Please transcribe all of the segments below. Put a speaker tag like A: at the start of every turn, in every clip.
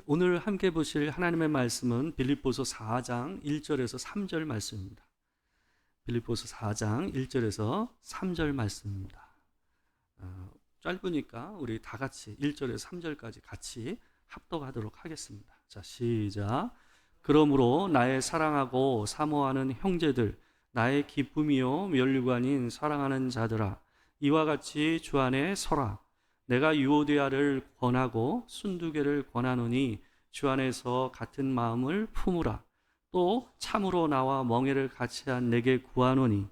A: 오늘 함께 보실 하나님의 말씀은 빌립보서 4장 1절에서 3절 말씀입니다. 빌립보서 4장 1절에서 3절 말씀입니다. 짧으니까 우리 다 같이 1절에서 3절까지 같이 합독하도록 하겠습니다. 자, 시작. 그러므로 나의 사랑하고 사모하는 형제들, 나의 기쁨이요 면류관인 사랑하는 자들아, 이와 같이 주 안에 서라. 내가 유오디아를 권하고 순두개를 권하노니 주 안에서 같은 마음을 품으라. 또 참으로 나와 멍에를 같이 한 내게 구하노니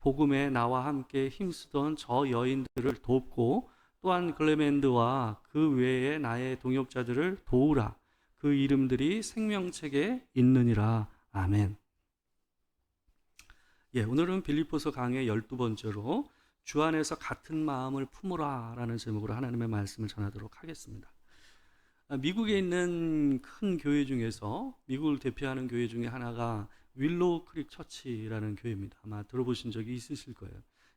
A: 복음에 나와 함께 힘쓰던 저 여인들을 돕고 또한 글레멘드와 그 외에 나의 동역자들을 도우라. 그 이름들이 생명책에 있느니라. 아멘. 오늘은 빌립보서 강의 12번째로 주 안에서 같은 마음을 품으라 라는 제목으로 하나님의 말씀을 전하도록 하겠습니다. 미국에 있는 큰 교회 중에서 미국을 대표하는 교회 중에 하나가 윌로우 크릭 처치라는 교회입니다. 아마 들어보신 적이 있으실 거예요.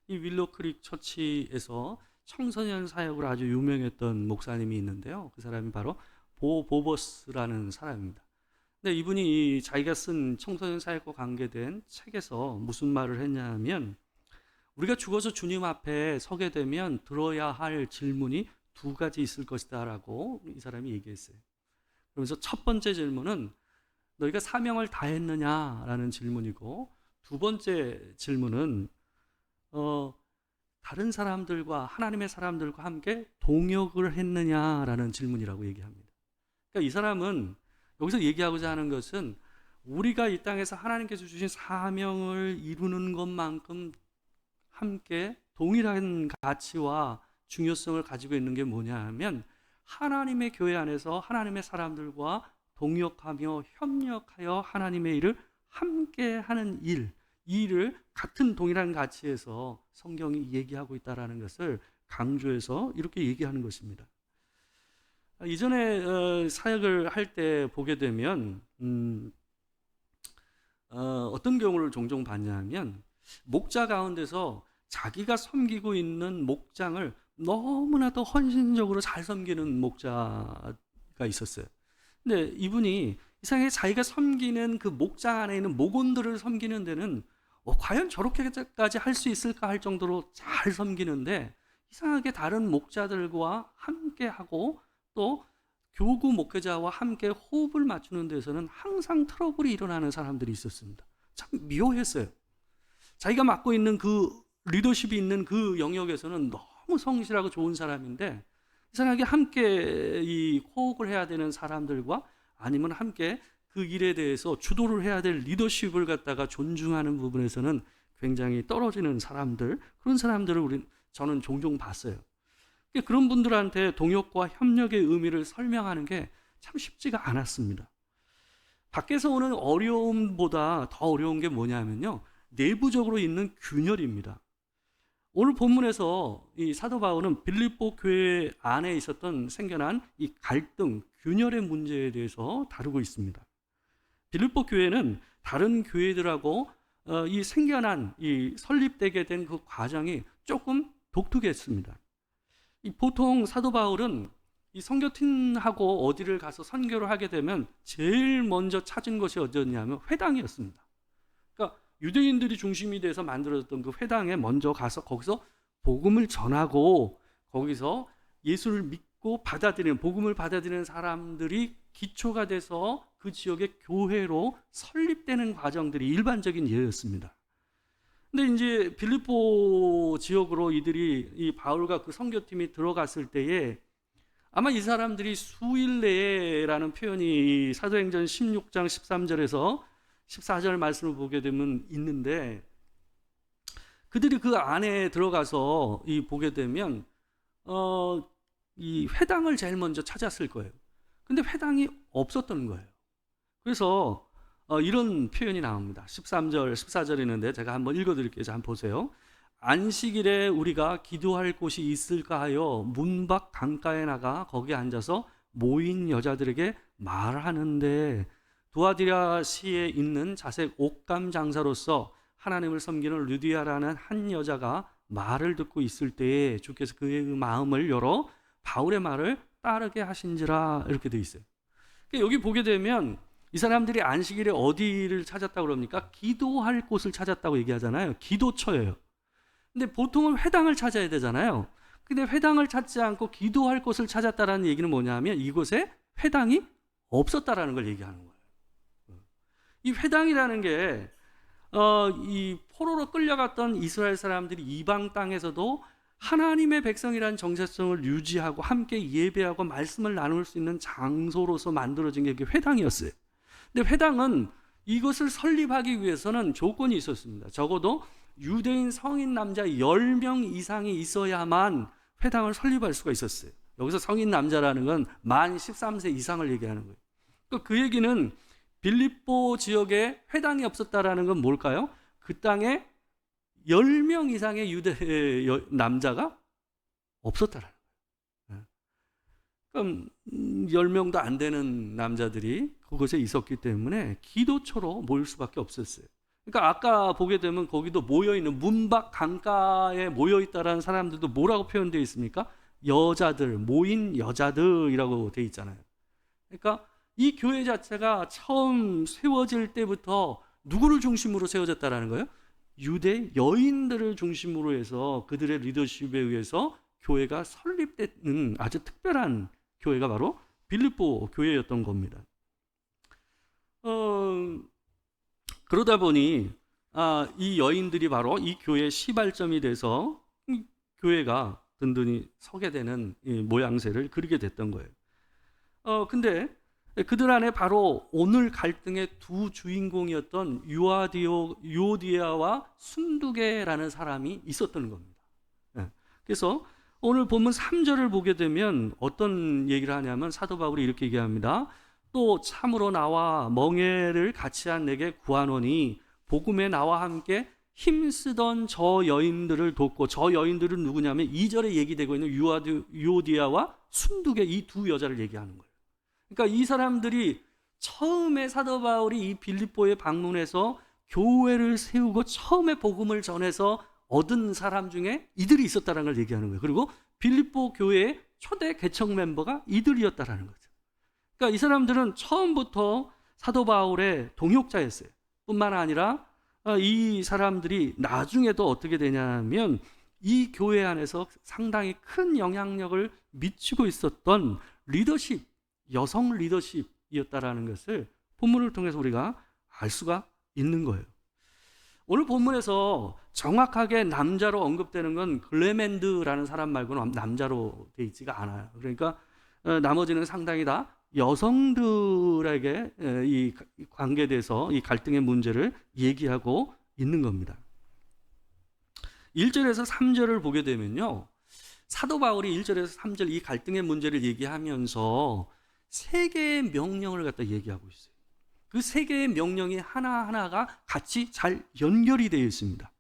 A: 이 윌로우 크릭 처치에서 청소년 사역으로 아주 유명했던 목사님이 있는데요. 그 사람이 바로 보 보버스라는 사람입니다. 근데 이분이 자기가 쓴 청소년 사역과 관계된 책에서 무슨 말을 했냐면, 우리가 죽어서 주님 앞에 서게 되면 들어야 할 질문이 두 가지 있을 것이다 라고 이 사람이 얘기했어요. 그러면서 첫 번째 질문은 너희가 사명을 다했느냐 라는 질문이고, 두 번째 질문은 다른 사람들과 하나님의 사람들과 함께 동역을 했느냐라는 질문이라고 얘기합니다. 그러니까 이 사람은 여기서 얘기하고자 하는 것은 우리가 이 땅에서 하나님께서 주신 사명을 이루는 것만큼 함께 동일한 가치와 중요성을 가지고 있는 게 뭐냐 하면, 하나님의 교회 안에서 하나님의 사람들과 동역하며 협력하여 하나님의 일을 함께 하는 일, 이 일을 같은 동일한 가치에서 성경이 얘기하고 있다는 것을 강조해서 이렇게 얘기하는 것입니다. 이전에 사역을 할 때 보게 되면 어떤 경우를 종종 봤냐면, 목자 가운데서 자기가 섬기고 있는 목장을 너무나도 헌신적으로 잘 섬기는 목자가 있었어요. 근데 이분이 이상하게 자기가 섬기는 그 목장 안에 있는 목원들을 섬기는 데는 과연 저렇게까지 할 수 있을까 할 정도로 잘 섬기는데, 이상하게 다른 목자들과 함께 하고 또 교구 목회자와 함께 호흡을 맞추는 데서는 항상 트러블이 일어나는 사람들이 있었습니다. 참 묘했어요. 자기가 맡고 있는 그 리더십이 있는 그 영역에서는 너무 성실하고 좋은 사람인데, 이상하게 함께 이 호흡을 해야 되는 사람들과 아니면 함께 그 일에 대해서 주도를 해야 될 리더십을 갖다가 존중하는 부분에서는 굉장히 떨어지는 사람들, 그런 사람들을 저는 종종 봤어요. 그런 분들한테 동역과 협력의 의미를 설명하는 게 참 쉽지가 않았습니다. 밖에서 오는 어려움보다 더 어려운 게 뭐냐면요, 내부적으로 있는 균열입니다. 오늘 본문에서 이 사도 바울은 빌립보 교회 안에 있었던 생겨난 이 갈등, 균열의 문제에 대해서 다루고 있습니다. 빌립보 교회는 다른 교회들하고 이 생겨난 이 설립되게 된 그 과정이 조금 독특했습니다. 보통 사도 바울은 이 선교팀하고 어디를 가서 선교를 하게 되면 제일 먼저 찾은 것이 어디였냐면 회당이었습니다. 그러니까 유대인들이 중심이 돼서 만들어졌던 그 회당에 먼저 가서 거기서 복음을 전하고, 거기서 예수를 믿고 받아들이는, 복음을 받아들이는 사람들이 기초가 돼서 그 지역의 교회로 설립되는 과정들이 일반적인 예였습니다. 근데 이제 빌립보 지역으로 이 바울과 그 선교팀이 들어갔을 때에 아마 이 사람들이 수일 내에라는 표현이 사도행전 16장 13절에서 14절 말씀을 보게 되면 있는데, 그들이 그 안에 들어가서 보게 되면 이 회당을 제일 먼저 찾았을 거예요. 근데 회당이 없었던 거예요. 그래서 이런 표현이 나옵니다. 13절, 14절 있는데 제가 한번 읽어드릴게요. 자, 한번 보세요. 안식일에 우리가 기도할 곳이 있을까 하여 문 밖 강가에 나가 거기 앉아서 모인 여자들에게 말하는데, 두아디라시에 있는 자색 옷감 장사로서 하나님을 섬기는 루디아라는 한 여자가 말을 듣고 있을 때에 주께서 그의 마음을 열어 바울의 말을 따르게 하신지라, 이렇게 되어 있어요. 그러니까 여기 보게 되면 이 사람들이 안식일에 어디를 찾았다고 그럽니까? 기도할 곳을 찾았다고 얘기하잖아요. 기도처예요. 근데 보통은 회당을 찾아야 되잖아요. 근데 회당을 찾지 않고 기도할 곳을 찾았다라는 얘기는 뭐냐 하면 이곳에 회당이 없었다라는 걸 얘기하는 거예요. 이 회당이라는 게 이 포로로 끌려갔던 이스라엘 사람들이 이방 땅에서도 하나님의 백성이라는 정체성을 유지하고 함께 예배하고 말씀을 나눌 수 있는 장소로서 만들어진 게 회당이었어요. 근데 회당은 이것을 설립하기 위해서는 조건이 있었습니다. 적어도 유대인 성인 남자 10명 이상이 있어야만 회당을 설립할 수가 있었어요. 여기서 성인 남자라는 건 만 13세 이상을 얘기하는 거예요. 그 얘기는 빌립보 지역에 회당이 없었다라는 건 뭘까요? 그 땅에 10명 이상의 유대 남자가 없었다라는 거예요. 그럼 10명도 안 되는 남자들이 그곳에 있었기 때문에 기도처로 모일 수밖에 없었어요. 그러니까 아까 보게 되면 거기도 모여있는 문밖 강가에 모여있다라는 사람들도 뭐라고 표현되어 있습니까? 여자들, 모인 여자들이라고 되어 있잖아요. 그러니까 이 교회 자체가 처음 세워질 때부터 누구를 중심으로 세워졌다라는 거예요? 유대 여인들을 중심으로 해서 그들의 리더십에 의해서 교회가 설립되는 아주 특별한 교회가 바로 빌립보 교회였던 겁니다. 그러다 보니 이 여인들이 바로 이 교회의 시발점이 돼서 교회가 든든히 서게 되는 모양새를 그리게 됐던 거예요. 근데 그들 안에 바로 오늘 갈등의 두 주인공이었던 유오디아와 순두계라는 사람이 있었던 겁니다. 그래서 오늘 본문 3절을 보게 되면 어떤 얘기를 하냐면 사도 바울이 이렇게 얘기합니다. 또 참으로 나와 멍에를 같이 한 내게 구하노니 복음에 나와 함께 힘쓰던 저 여인들을 돕고, 저 여인들은 누구냐면 2절에 얘기되고 있는 유오디아와 순두계 이 두 여자를 얘기하는 거예요. 그러니까 이 사람들이 처음에 사도 바울이 이 빌립보에 방문해서 교회를 세우고 처음에 복음을 전해서 얻은 사람 중에 이들이 있었다는 걸 얘기하는 거예요. 그리고 빌립보 교회의 초대 개척 멤버가 이들이었다는 거죠. 그러니까 이 사람들은 처음부터 사도 바울의 동역자였어요. 뿐만 아니라 이 사람들이 나중에도 어떻게 되냐면 이 교회 안에서 상당히 큰 영향력을 미치고 있었던 리더십, 여성 리더십이었다라는 것을 본문을 통해서 우리가 알 수가 있는 거예요. 오늘 본문에서 정확하게 남자로 언급되는 건 글레멘드라는 사람 말고는 남자로 되어 있지가 않아요. 그러니까 나머지는 상당히 다 여성들에게 이 관계에 대해서 이 갈등의 문제를 얘기하고 있는 겁니다. 1절에서 3절을 보게 되면요, 사도 바울이 1절에서 3절 이 갈등의 문제를 얘기하면서 세 개의 명령을 갖다 얘기하고 있어요. 그 세 개의 명령이 하나하나가 같이 잘 연결이 되어 있습니다.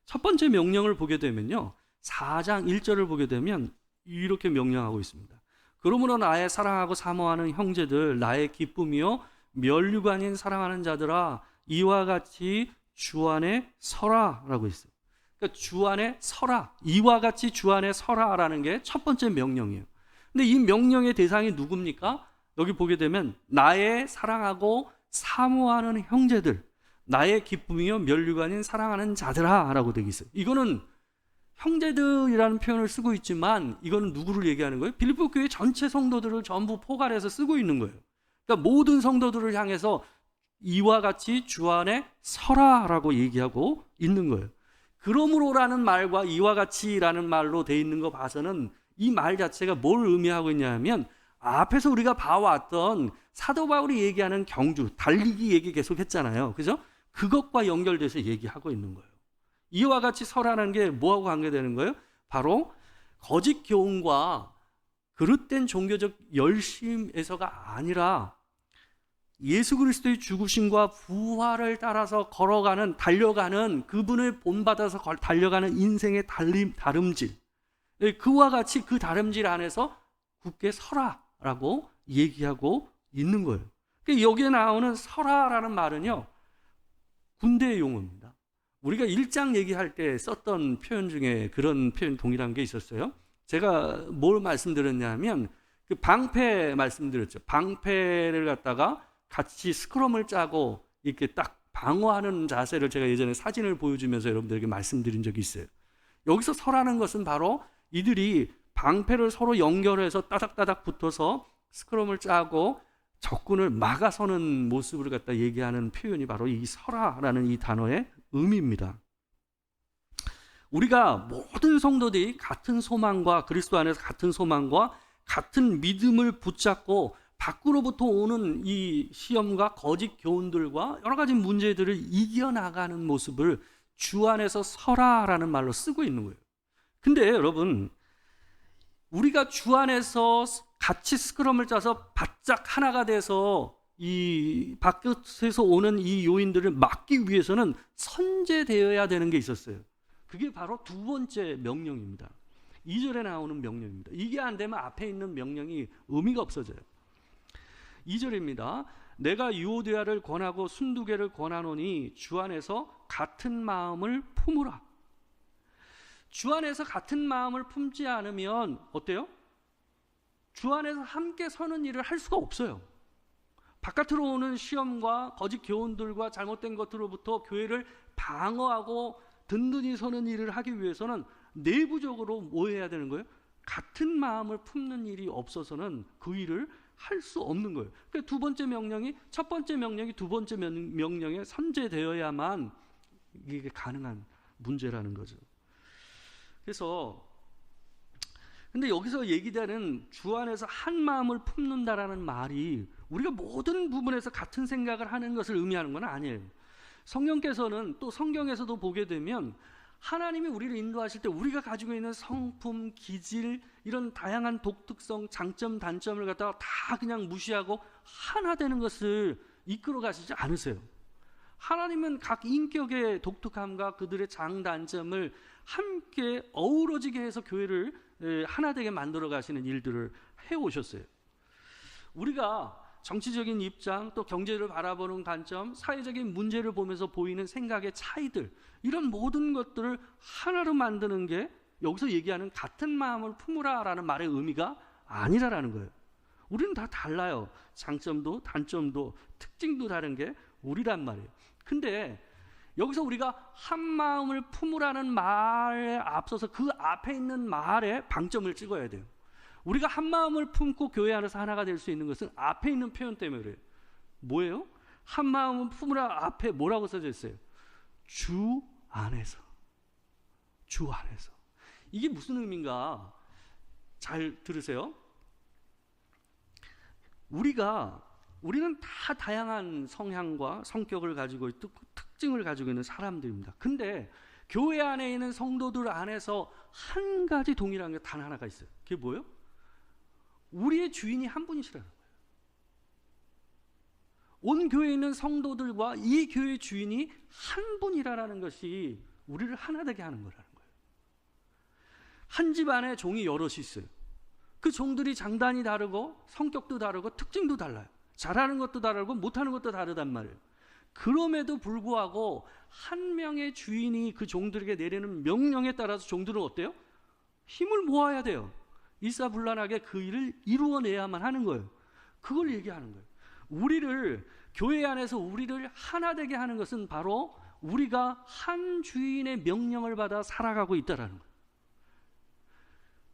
A: 첫 번째 명령을 보게 되면요, 4장 1절을 보게 되면 이렇게 명령하고 있습니다. 그러므로 나의 사랑하고 사모하는 형제들, 나의 기쁨이요 면류관인 사랑하는 자들아, 이와 같이 주 안에 서라라고 있어요. 그러니까 주 안에 서라, 이와 같이 주 안에 서라라는 게 첫 번째 명령이에요. 근데 이 명령의 대상이 누굽니까? 여기 보게 되면 나의 사랑하고 사모하는 형제들, 나의 기쁨이요 면류관인 사랑하는 자들아 라고 되어 있어요. 이거는 형제들이라는 표현을 쓰고 있지만 이거는 누구를 얘기하는 거예요? 빌립보 교회 전체 성도들을 전부 포괄해서 쓰고 있는 거예요. 그러니까 모든 성도들을 향해서 이와 같이 주 안에 서라라고 얘기하고 있는 거예요. 그러므로라는 말과 이와 같이라는 말로 되어 있는 거 봐서는 이 말 자체가 뭘 의미하고 있냐면 앞에서 우리가 봐왔던 사도 바울이 얘기하는 경주, 달리기 얘기 계속 했잖아요. 그죠? 그것과 연결돼서 얘기하고 있는 거예요. 이와 같이 서라는 게 뭐하고 관계되는 거예요? 바로 거짓 교훈과 그릇된 종교적 열심에서가 아니라 예수 그리스도의 죽으심과 부활을 따라서 걸어가는, 달려가는, 그분을 본받아서 달려가는 인생의 다름질, 그와 같이 그 다름질 안에서 굳게 서라라고 얘기하고 있는 거예요. 여기에 나오는 서라라는 말은요, 군대의 용어입니다. 우리가 1장 얘기할 때 썼던 표현 중에 그런 표현 동일한 게 있었어요. 제가 뭘 말씀드렸냐면 그 방패 말씀드렸죠. 방패를 갖다가 같이 스크럼을 짜고 이렇게 딱 방어하는 자세를 제가 예전에 사진을 보여주면서 여러분들에게 말씀드린 적이 있어요. 여기서 서라는 것은 바로 이들이 방패를 서로 연결해서 따닥따닥 붙어서 스크럼을 짜고 적군을 막아서는 모습을 갖다 얘기하는 표현이 바로 이 서라라는 이 단어의 의미입니다. 우리가 모든 성도들이 같은 소망과 그리스도 안에서 같은 소망과 같은 믿음을 붙잡고 밖으로부터 오는 이 시험과 거짓 교훈들과 여러 가지 문제들을 이겨나가는 모습을 주 안에서 서라라는 말로 쓰고 있는 거예요. 근데 여러분, 우리가 주 안에서 같이 스크럼을 짜서 바짝 하나가 돼서 이 밖에서 오는 이 요인들을 막기 위해서는 선제되어야 되는 게 있었어요. 그게 바로 두 번째 명령입니다. 2절에 나오는 명령입니다. 이게 안 되면 앞에 있는 명령이 의미가 없어져요. 2절입니다. 내가 유오디아를 권하고 순두개를 권하노니 주 안에서 같은 마음을 품으라. 주 안에서 같은 마음을 품지 않으면 어때요? 주 안에서 함께 서는 일을 할 수가 없어요. 바깥으로 오는 시험과 거짓 교훈들과 잘못된 것들로부터 교회를 방어하고 든든히 서는 일을 하기 위해서는 내부적으로 뭐 해야 되는 거예요? 같은 마음을 품는 일이 없어서는 그 일을 할 수 없는 거예요. 그러니까 두 번째 명령이 첫 번째 명령이 두 번째 명령에 선제되어야만 이게 가능한 문제라는 거죠. 그래서 근데 여기서 얘기되는 주 안에서 한 마음을 품는다라는 말이 우리가 모든 부분에서 같은 생각을 하는 것을 의미하는 건 아니에요. 성령께서는 또 성경에서도 보게 되면 하나님이 우리를 인도하실 때 우리가 가지고 있는 성품, 기질, 이런 다양한 독특성, 장점, 단점을 갖다가 다 그냥 무시하고 하나 되는 것을 이끌어 가시지 않으세요. 하나님은 각 인격의 독특함과 그들의 장단점을 함께 어우러지게 해서 교회를 하나 되게 만들어 가시는 일들을 해오셨어요. 우리가 정치적인 입장, 또 경제를 바라보는 관점, 사회적인 문제를 보면서 보이는 생각의 차이들, 이런 모든 것들을 하나로 만드는 게 여기서 얘기하는 같은 마음을 품으라라는 말의 의미가 아니라라는 거예요. 우리는 다 달라요. 장점도 단점도 특징도 다른 게 우리란 말이에요. 근데 여기서 우리가 한 마음을 품으라는 말에 앞서서 그 앞에 있는 말에 방점을 찍어야 돼요. 우리가 한 마음을 품고 교회 안에서 하나가 될 수 있는 것은 앞에 있는 표현 때문에 그래요. 뭐예요? 한 마음을 품으라 앞에 뭐라고 써져 있어요? 주 안에서. 주 안에서. 이게 무슨 의미인가? 잘 들으세요. 우리는 다 다양한 성향과 성격을 가지고 있고 특징을 가지고 있는 사람들입니다. 근데 교회 안에 있는 성도들 안에서 한 가지 동일한 게 단 하나가 있어요. 그게 뭐예요? 우리의 주인이 한 분이시라는 거예요. 온 교회에 있는 성도들과 이 교회의 주인이 한 분이라는 것이 우리를 하나 되게 하는 거라는 거예요. 한 집 안에 종이 여럿이 있어요. 그 종들이 장단이 다르고 성격도 다르고 특징도 달라요. 잘하는 것도 다르고 못하는 것도 다르단 말이에요. 그럼에도 불구하고 한 명의 주인이 그 종들에게 내리는 명령에 따라서 종들은 어때요? 힘을 모아야 돼요. 일사불란하게 그 일을 이루어내야만 하는 거예요. 그걸 얘기하는 거예요. 교회 안에서 우리를 하나 되게 하는 것은 바로 우리가 한 주인의 명령을 받아 살아가고 있다라는 거예요.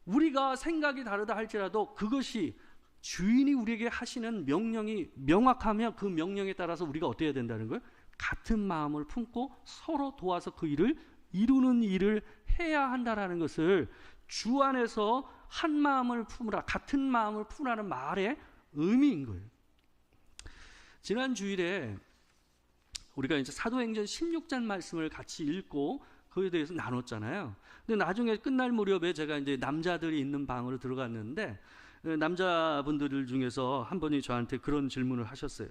A: 우리가 생각이 다르다 할지라도 그것이 주인이 우리에게 하시는 명령이 명확하며 그 명령에 따라서 우리가 어떻게 해야 된다는 거예요? 같은 마음을 품고 서로 도와서 그 일을 이루는 일을 해야 한다는 것을 주 안에서 한 마음을 품으라, 같은 마음을 품으라는 말의 의미인 거예요. 지난 주일에 우리가 이제 사도행전 16장 말씀을 같이 읽고 그에 대해서 나눴잖아요. 근데 나중에 끝날 무렵에 제가 이제 남자들이 있는 방으로 들어갔는데 남자분들 중에서 한 분이 저한테 그런 질문을 하셨어요.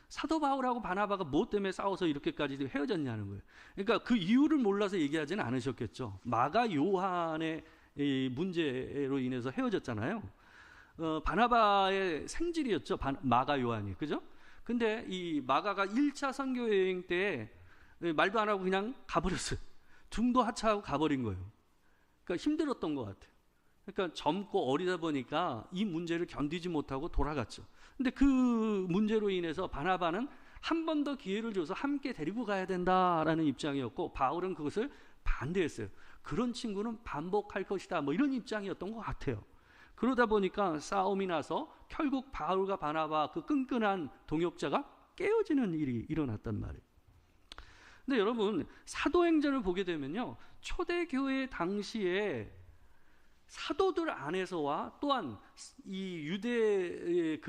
A: 사도 바울하고 바나바가 뭐 때문에 싸워서 이렇게까지 헤어졌냐는 거예요. 그러니까 그 이유를 몰라서 얘기하지는 않으셨겠죠. 마가 요한의 이 문제로 인해서 헤어졌잖아요. 바나바의 생질이었죠. 마가 요한이. 그죠? 근데 이 마가가 1차 선교 여행 때 말도 안 하고 그냥 가버렸어요. 중도 하차하고 가버린 거예요. 그러니까 힘들었던 것 같아요. 그러니까 젊고 어리다 보니까 이 문제를 견디지 못하고 돌아갔죠. 근데 그 문제로 인해서 바나바는 한 번 더 기회를 줘서 함께 데리고 가야 된다라는 입장이었고, 바울은 그것을 반대했어요. 그런 친구는 반복할 것이다, 뭐 이런 입장이었던 것 같아요. 그러다 보니까 싸움이 나서 결국 바울과 바나바 그 끈끈한 동역자가 깨어지는 일이 일어났단 말이에요. 근데 여러분, 사도행전을 보게 되면요, 초대교회 당시에 사도들 안에서와 또한 이 유대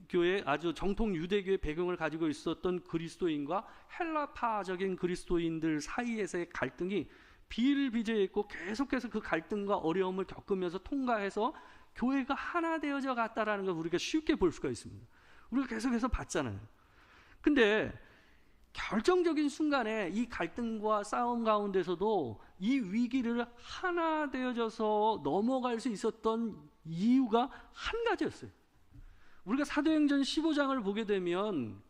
A: 교회, 아주 정통 유대교의 배경을 가지고 있었던 그리스도인과 헬라파적인 그리스도인들 사이에서의 갈등이 비일비재했고, 계속해서 그 갈등과 어려움을 겪으면서 통과해서 교회가 하나 되어져 갔다라는 걸 우리가 쉽게 볼 수가 있습니다. 우리가 계속해서 봤잖아요. 근데 결정적인 순간에 이 갈등과 싸움 가운데서도 이 위기를 하나 되어져서 넘어갈 수 있었던 이유가 한 가지였어요. 우리가 사도행전 15장을 보게 되면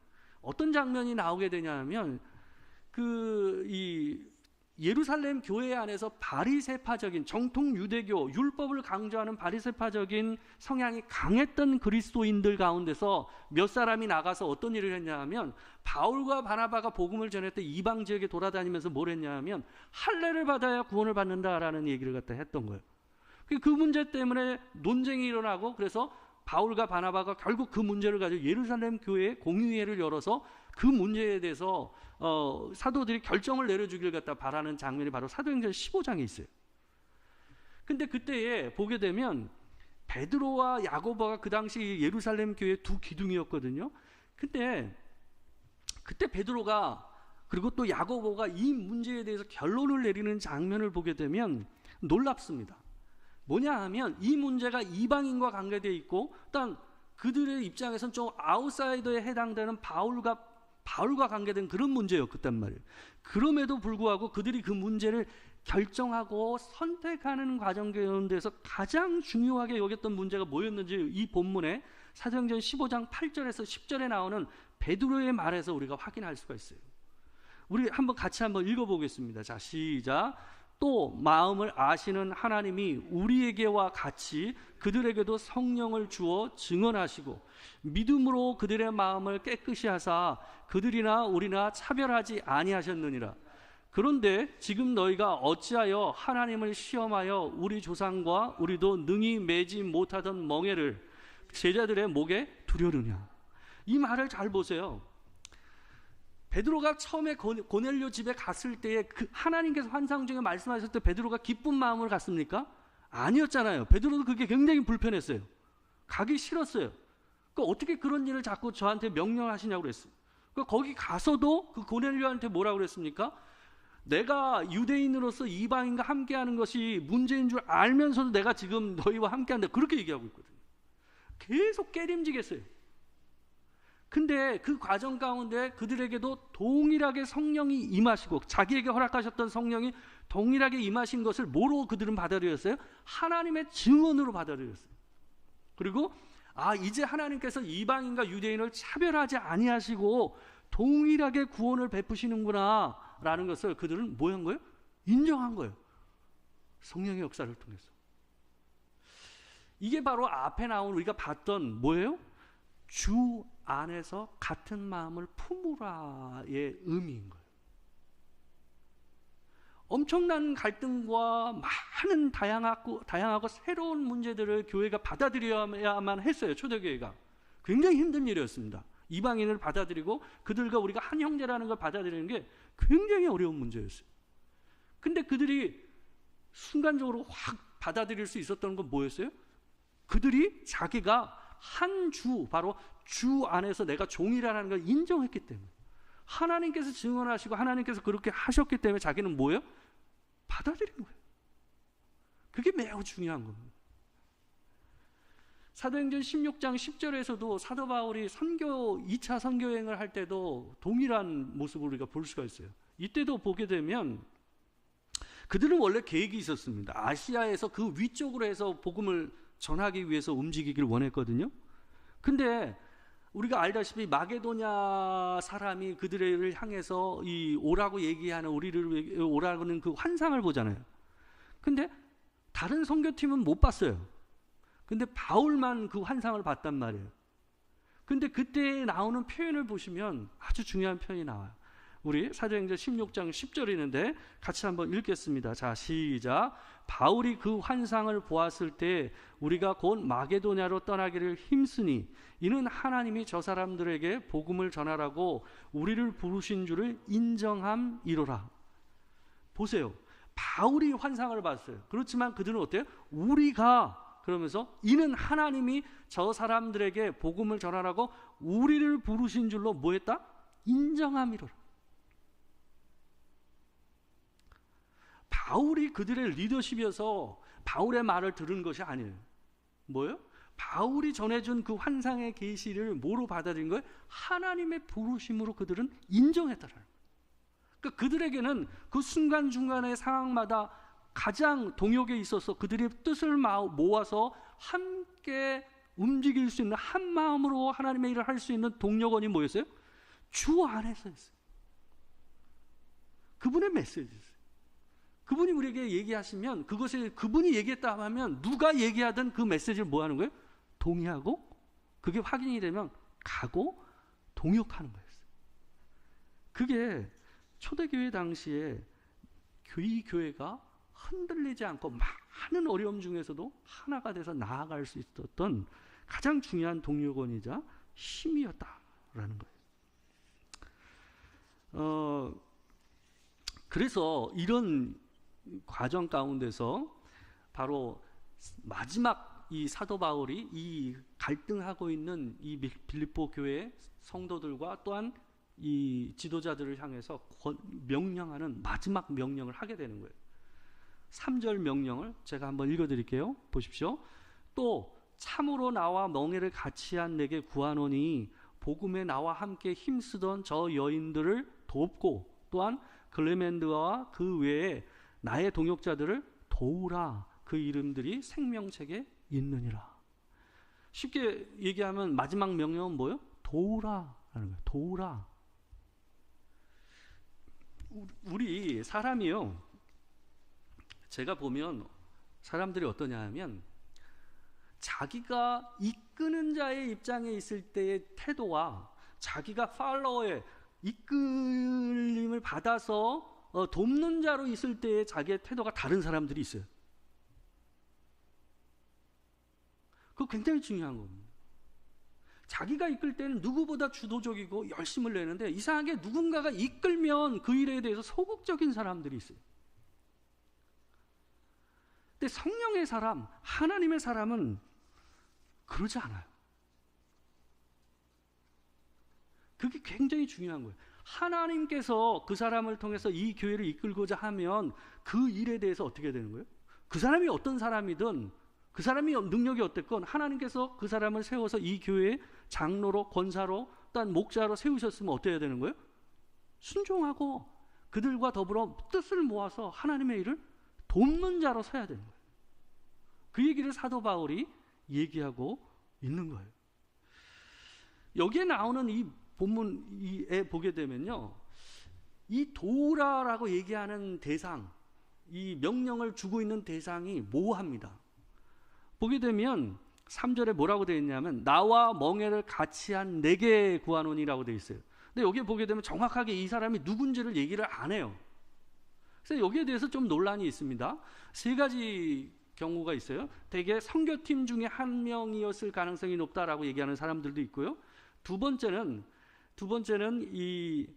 A: 어떤 장면이 나오게 되냐면, 이 예루살렘 교회 안에서 바리새파적인 정통 유대교 율법을 강조하는 바리새파적인 성향이 강했던 그리스도인들 가운데서 몇 사람이 나가서 어떤 일을 했냐면, 바울과 바나바가 복음을 전할 때 이방 지역에 돌아다니면서 뭘 했냐면 할례를 받아야 구원을 받는다라는 얘기를 갖다 했던 거예요. 그 문제 때문에 논쟁이 일어나고, 그래서 바울과 바나바가 결국 그 문제를 가지고 예루살렘 교회에 공의회를 열어서 그 문제에 대해서 사도들이 결정을 내려주길 갖다 바라는 장면이 바로 사도행전 15장에 있어요. 근데 그때에 보게 되면 베드로와 야고보가 그 당시 예루살렘 교회 두 기둥이었거든요. 근데 그때 베드로가 그리고 또 야고보가 이 문제에 대해서 결론을 내리는 장면을 보게 되면 놀랍습니다. 뭐냐 하면 이 문제가 이방인과 관계되어 있고, 또한 그들의 입장에서는 좀 아웃사이더에 해당되는 바울과 관계된 그런 문제였단 말이에요. 그럼에도 불구하고 그들이 그 문제를 결정하고 선택하는 과정 가운데서 가장 중요하게 여겼던 문제가 뭐였는지 이 본문에 사도행전 15장 8절에서 10절에 나오는 베드로의 말에서 우리가 확인할 수가 있어요. 우리 같이 한번 읽어보겠습니다. 자, 시작. 또 마음을 아시는 하나님이 우리에게와 같이 그들에게도 성령을 주어 증언하시고 믿음으로 그들의 마음을 깨끗이 하사 그들이나 우리나 차별하지 아니하셨느니라. 그런데 지금 너희가 어찌하여 하나님을 시험하여 우리 조상과 우리도 능히 매지 못하던 멍에를 제자들의 목에 두려느냐. 이 말을 잘 보세요. 베드로가 처음에 고넬료 집에 갔을 때에 하나님께서 환상 중에 말씀하셨을 때 베드로가 기쁜 마음으로 갔습니까? 아니었잖아요. 베드로도 그게 굉장히 불편했어요. 가기 싫었어요. 어떻게 그런 일을 자꾸 저한테 명령하시냐고 그랬어요. 거기 가서도 그 고넬료한테 뭐라고 그랬습니까? 내가 유대인으로서 이방인과 함께하는 것이 문제인 줄 알면서도 내가 지금 너희와 함께한다, 그렇게 얘기하고 있거든요. 계속 깨림지겠어요. 근데 그 과정 가운데 그들에게도 동일하게 성령이 임하시고, 자기에게 허락하셨던 성령이 동일하게 임하신 것을 뭐로 그들은 받아들였어요? 하나님의 증언으로 받아들였어요. 그리고 이제 하나님께서 이방인과 유대인을 차별하지 아니하시고 동일하게 구원을 베푸시는구나 라는 것을 그들은 뭐 한 거예요? 인정한 거예요. 성령의 역사를 통해서. 이게 바로 앞에 나온 우리가 봤던 뭐예요? 주 안에서 같은 마음을 품으라의 의미인 거예요. 엄청난 갈등과 많은 다양하고 새로운 문제들을 교회가 받아들여야만 했어요. 초대교회가. 굉장히 힘든 일이었습니다. 이방인을 받아들이고 그들과 우리가 한 형제라는 걸 받아들이는 게 굉장히 어려운 문제였어요. 근데 그들이 순간적으로 확 받아들일 수 있었던 건 뭐였어요? 그들이 자기가 한 주, 바로 주 안에서 내가 종이라는 걸 인정했기 때문에, 하나님께서 증언하시고 하나님께서 그렇게 하셨기 때문에 자기는 뭐예요? 받아들인 거예요. 그게 매우 중요한 겁니다. 사도행전 16장 10절에서도 사도 바울이 2차 선교행을 할 때도 동일한 모습을 우리가 볼 수가 있어요. 이때도 보게 되면 그들은 원래 계획이 있었습니다. 아시아에서 그 위쪽으로 해서 복음을 전하기 위해서 움직이길 원했거든요. 근데 우리가 알다시피 마게도냐 사람이 그들을 향해서 오라고 얘기하는, 우리를 오라고는 그 환상을 보잖아요. 근데 다른 선교팀은 못 봤어요. 근데 바울만 그 환상을 봤단 말이에요. 근데 그때 나오는 표현을 보시면 아주 중요한 표현이 나와요. 우리 사도행전 16장 10절이 있는데 같이 한번 읽겠습니다. 자, 시작. 바울이 그 환상을 보았을 때 우리가 곧 마게도냐로 떠나기를 힘쓰니 이는 하나님이 저 사람들에게 복음을 전하라고 우리를 부르신 줄을 인정함이로라. 보세요. 바울이 환상을 봤어요. 그렇지만 그들은 어때요? 우리가, 그러면서 이는 하나님이 저 사람들에게 복음을 전하라고 우리를 부르신 줄로 뭐 했다? 인정함이로라. 바울이 그들의 리더십이어서 바울의 말을 들은 것이 아니에요. 뭐예요? 바울이 전해준 그 환상의 계시를 뭐로 받아들인 거예요? 하나님의 부르심으로 그들은 인정했다라는 거예요. 그러니까 그들에게는 그 순간중간의 상황마다 가장 동역에 있어서 그들의 뜻을 모아서 함께 움직일 수 있는 한 마음으로 하나님의 일을 할 수 있는 동력원이 뭐였어요? 주 안에서 였어요. 그분의 메시지였어요. 그분이 우리에게 얘기하시면 그것을 그분이 얘기했다 하면 누가 얘기하든 그 메시지를 뭐 하는 거예요? 동의하고 그게 확인이 되면 가고 동역하는 거였어요. 그게 초대교회 당시에 이 교회가 흔들리지 않고 많은 어려움 중에서도 하나가 돼서 나아갈 수 있었던 가장 중요한 동력원이자 힘이었다라는 거예요. 그래서 이런 과정 가운데서 바로 마지막 이 사도 바울이 이 갈등하고 있는 이 빌립보 교회 성도들과 또한 이 지도자들을 향해서 명령하는 마지막 명령을 하게 되는 거예요. 3절 명령을 제가 한번 읽어드릴게요. 보십시오. 또 참으로 나와 멍에를 같이 한 내게 구하노니 복음에 나와 함께 힘쓰던 저 여인들을 돕고 또한 클레멘드와 그 외에 나의 동역자들을 도우라. 그 이름들이 생명책에 있느니라. 쉽게 얘기하면 마지막 명령은 뭐예요? 도우라라는 거예요. 도우라. 우리 사람이요, 제가 보면 사람들이 어떠냐 하면 자기가 이끄는 자의 입장에 있을 때의 태도와 자기가 팔로워의 이끌림을 받아서 돕는 자로 있을 때의 자기의 태도가 다른 사람들이 있어요. 그거 굉장히 중요한 겁니다. 자기가 이끌 때는 누구보다 주도적이고 열심을 내는데 이상하게 누군가가 이끌면 그 일에 대해서 소극적인 사람들이 있어요. 근데 성령의 사람, 하나님의 사람은 그러지 않아요. 그게 굉장히 중요한 거예요. 하나님께서 그 사람을 통해서 이 교회를 이끌고자 하면 그 일에 대해서 어떻게 되는 거예요? 그 사람이 어떤 사람이든 그 사람이 능력이 어땠건 하나님께서 그 사람을 세워서 이 교회의 장로로, 권사로, 또한 목자로 세우셨으면 어떻게 해야 되는 거예요? 순종하고 그들과 더불어 뜻을 모아서 하나님의 일을 돕는 자로 서야 되는 거예요. 그 얘기를 사도 바울이 얘기하고 있는 거예요. 여기에 나오는 이 본문에 보게 되면요, 이 도우라라고 얘기하는 대상, 이 명령을 주고 있는 대상이 모호합니다. 보게 되면 3절에 뭐라고 되어 있냐면 나와 멍에를 같이 한 내게 구하노니라고 되어 있어요. 근데 여기에 보게 되면 정확하게 이 사람이 누군지를 얘기를 안 해요. 그래서 여기에 대해서 좀 논란이 있습니다. 세 가지 경우가 있어요. 대개 선교팀 중에 한 명이었을 가능성이 높다라고 얘기하는 사람들도 있고요. 두 번째는 이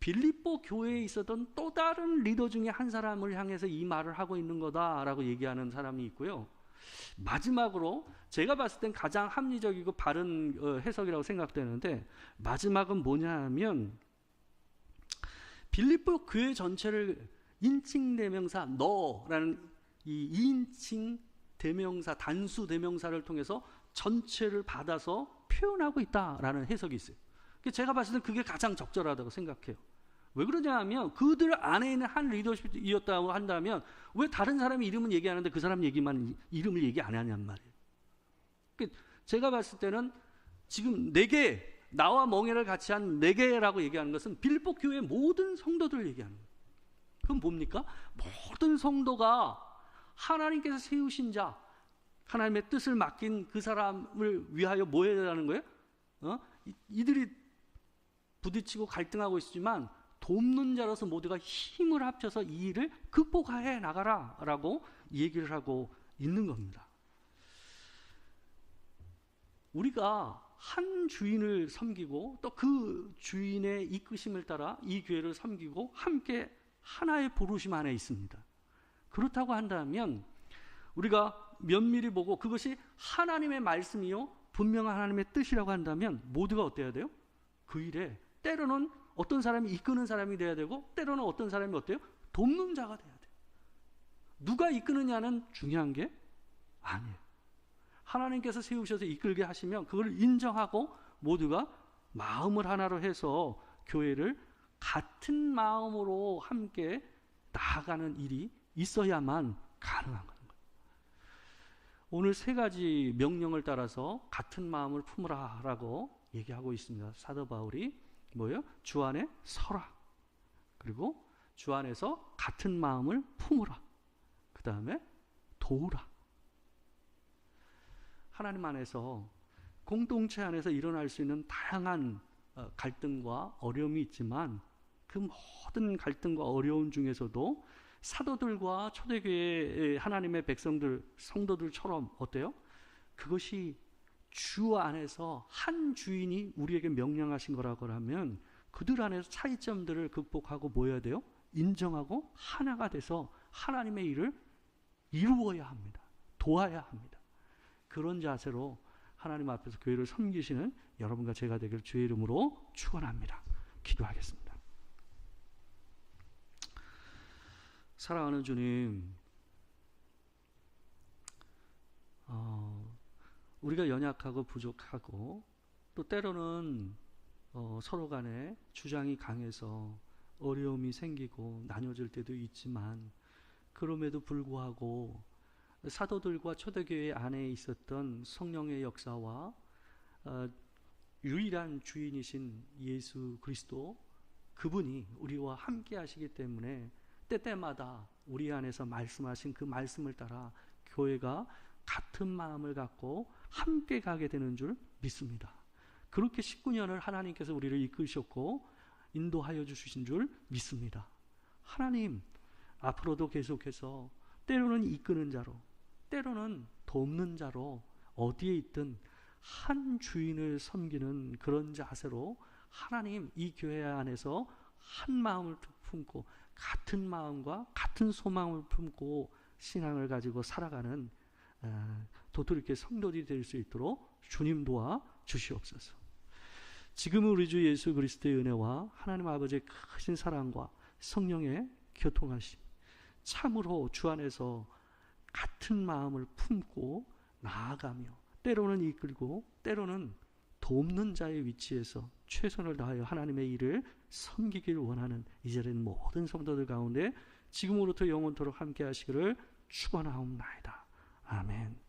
A: 빌립보 교회에 있었던 또 다른 리더 중에 한 사람을 향해서 이 말을 하고 있는 거다라고 얘기하는 사람이 있고요. 마지막으로 제가 봤을 땐 가장 합리적이고 바른 해석이라고 생각되는데, 마지막은 뭐냐 하면 빌립보 교회 전체를 인칭 대명사 너라는 이 2인칭 대명사, 단수 대명사를 통해서 전체를 받아서 표현하고 있다라는 해석이 있어요. 제가 봤을 때 그게 가장 적절하다고 생각해요. 왜 그러냐 하면 그들 안에 있는 한 리더십이었다고 한다면 왜 다른 사람이 이름은 얘기하는데 그 사람 이름을 얘기 안 하냔 말이에요. 제가 봤을 때는 지금 내게, 나와 멍에를 같이 한 내게라고 얘기하는 것은 빌립보 교회 모든 성도들을 얘기하는 거예요. 그건 뭡니까? 모든 성도가 하나님께서 세우신 자, 하나님의 뜻을 맡긴 그 사람을 위하여 뭐 해야 되는 거예요? 이들이 부딪히고 갈등하고 있지만 돕는 자로서 모두가 힘을 합쳐서 이 일을 극복해 나가라 라고 얘기를 하고 있는 겁니다. 우리가 한 주인을 섬기고 또 그 주인의 이끄심을 따라 이 교회를 섬기고 함께 하나의 부르심 안에 있습니다. 그렇다고 한다면 우리가 면밀히 보고 그것이 하나님의 말씀이요 분명한 하나님의 뜻이라고 한다면 모두가 어때야 돼요? 그 일에 때로는 어떤 사람이 이끄는 사람이 돼야 되고 때로는 어떤 사람이 어때요? 돕는 자가 돼야 돼요. 누가 이끄느냐는 중요한 게 아니에요. 하나님께서 세우셔서 이끌게 하시면 그걸 인정하고 모두가 마음을 하나로 해서 교회를 같은 마음으로 함께 나아가는 일이 있어야만 가능한 거예요. 오늘 세 가지 명령을 따라서 같은 마음을 품으라라고 얘기하고 있습니다. 사도 바울이 뭐예요? 주 안에 서라. 그리고 주 안에서 같은 마음을 품으라. 그 다음에 도우라. 하나님 안에서 공동체 안에서 일어날 수 있는 다양한 갈등과 어려움이 있지만 그 모든 갈등과 어려움 중에서도 사도들과 초대교회의 하나님의 백성들, 성도들처럼 어때요? 그것이 주 안에서 한 주인이 우리에게 명령하신 거라고 하면 그들 안에서 차이점들을 극복하고 뭐 해야 돼요? 인정하고 하나가 돼서 하나님의 일을 이루어야 합니다. 도와야 합니다. 그런 자세로 하나님 앞에서 교회를 섬기시는 여러분과 제가 되길 주의 이름으로 축원합니다. 기도하겠습니다. 사랑하는 주님, 우리가 연약하고 부족하고 또 때로는 서로 간에 주장이 강해서 어려움이 생기고 나뉘어질 때도 있지만 그럼에도 불구하고 사도들과 초대교회 안에 있었던 성령의 역사와 유일한 주인이신 예수 그리스도 그분이 우리와 함께 하시기 때문에 때때마다 우리 안에서 말씀하신 그 말씀을 따라 교회가 같은 마음을 갖고 함께 가게 되는 줄 믿습니다. 그렇게 19년을 하나님께서 우리를 이끄셨고 인도하여 주신 줄 믿습니다. 하나님, 앞으로도 계속해서 때로는 이끄는 자로, 때로는 돕는 자로 어디에 있든 한 주인을 섬기는 그런 자세로 하나님 이 교회 안에서 한 마음을 품고 같은 마음과 같은 소망을 품고 신앙을 가지고 살아가는 도토리교회 성도들이 될 수 있도록 주님 도와 주시옵소서. 지금은 우리 주 예수 그리스도의 은혜와 하나님 아버지의 크신 사랑과 성령의 교통하심, 참으로 주 안에서 같은 마음을 품고 나아가며 때로는 이끌고 때로는 돕는 자의 위치에서 최선을 다하여 하나님의 일을 섬기길 원하는 이 자리는 모든 성도들 가운데 지금으로부터 영원토록 함께 하시기를 축원하옵나이다. 아멘.